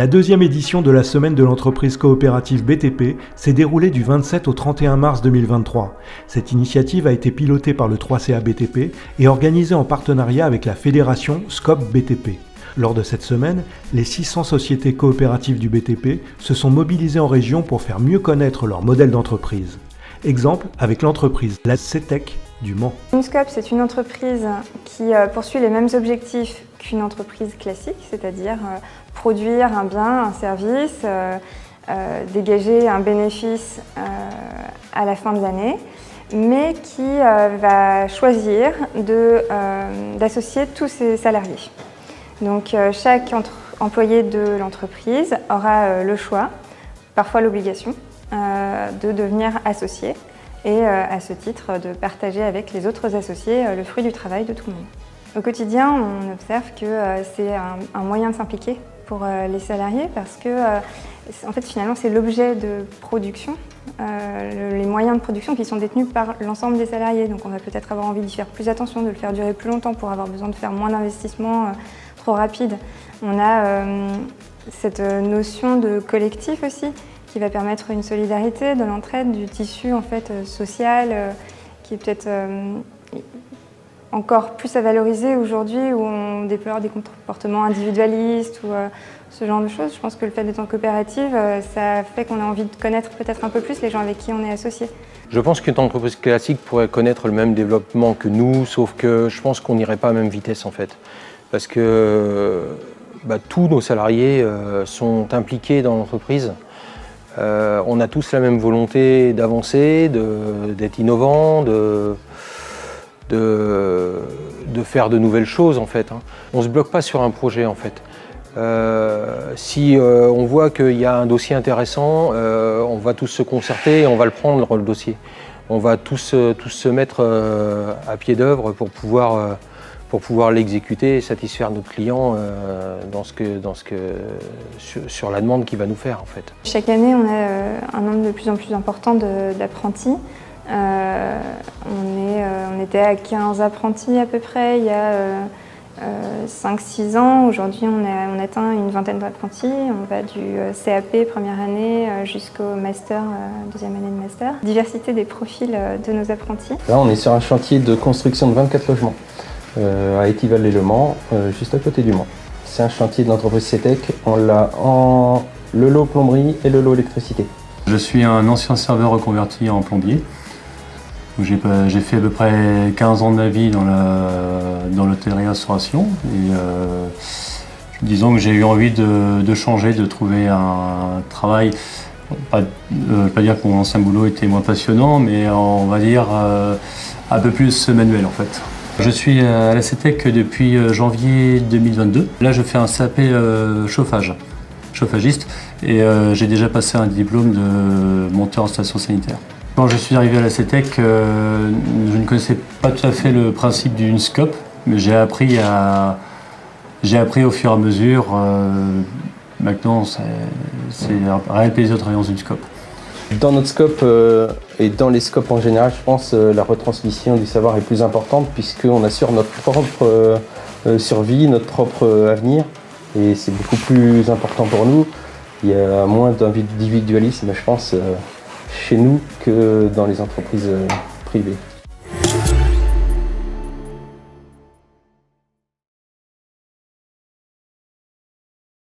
La deuxième édition de la semaine de l'entreprise coopérative BTP s'est déroulée du 27 au 31 mars 2023. Cette initiative a été pilotée par le 3CA BTP et organisée en partenariat avec la fédération SCOP BTP. Lors de cette semaine, les 600 sociétés coopératives du BTP se sont mobilisées en région pour faire mieux connaître leur modèle d'entreprise. Exemple avec l'entreprise La CETEC du Mans. Une SCOP, c'est une entreprise qui poursuit les mêmes objectifs qu'une entreprise classique, c'est-à-dire produire un bien, un service, dégager un bénéfice à la fin de l'année, mais qui va choisir d'associer tous ses salariés. Donc chaque employé de l'entreprise aura le choix, parfois l'obligation, de devenir associé et à ce titre de partager avec les autres associés le fruit du travail de tout le monde. Au quotidien, on observe que c'est un moyen de s'impliquer pour les salariés parce que en fait, finalement, c'est l'objet de production, les moyens de production qui sont détenus par l'ensemble des salariés. Donc on va peut-être avoir envie d'y faire plus attention, de le faire durer plus longtemps pour avoir besoin de faire moins d'investissements trop rapides. On a cette notion de collectif aussi qui va permettre une solidarité, de l'entraide, du tissu en fait, social qui est peut-être encore plus à valoriser aujourd'hui où on déplore des comportements individualistes ou ce genre de choses. Je pense que le fait d'être en coopérative, ça fait qu'on a envie de connaître peut-être un peu plus les gens avec qui on est associé. Je pense qu'une entreprise classique pourrait connaître le même développement que nous, sauf que je pense qu'on n'irait pas à la même vitesse en fait. Parce que tous nos salariés sont impliqués dans l'entreprise. On a tous la même volonté d'avancer, d'être innovants, de faire de nouvelles choses en fait. On ne se bloque pas sur un projet en fait. Si on voit qu'il y a un dossier intéressant, on va tous se concerter et on va le prendre le dossier. On va tous se mettre à pied d'œuvre pour pouvoir l'exécuter et satisfaire notre client sur la demande qu'il va nous faire en fait. Chaque année, on a un nombre de plus en plus important d'apprentis. On était à 15 apprentis à peu près il y a 5-6 ans. Aujourd'hui, on atteint une vingtaine d'apprentis. On va du CAP première année jusqu'au master, deuxième année de master. Diversité des profils de nos apprentis. Là, on est sur un chantier de construction de 24 logements à Étival-les-Le Mans, juste à côté du Mans. C'est un chantier de l'entreprise CETEC. On l'a en le lot plomberie et le lot électricité. Je suis un ancien serveur reconverti en plombier. J'ai fait à peu près 15 ans de ma vie dans l'hôtellerie-restauration et disons que j'ai eu envie de changer, de trouver un travail. Je ne veux pas dire que mon ancien boulot était moins passionnant, mais on va dire un peu plus manuel en fait. Je suis à la CETEC depuis janvier 2022. Là, je fais un CAP chauffagiste et j'ai déjà passé un diplôme de monteur en station sanitaire. Quand je suis arrivé à la CETEC, je ne connaissais pas tout à fait le principe d'une SCOP, mais j'ai appris au fur et à mesure. Maintenant, c'est un réel plaisir de travailler dans une SCOP. Dans notre SCOP et dans les SCOP en général, je pense la retransmission du savoir est plus importante puisqu'on assure notre propre survie, notre propre avenir et c'est beaucoup plus important pour nous. Il y a moins d'individualisme, je pense, chez nous que dans les entreprises privées.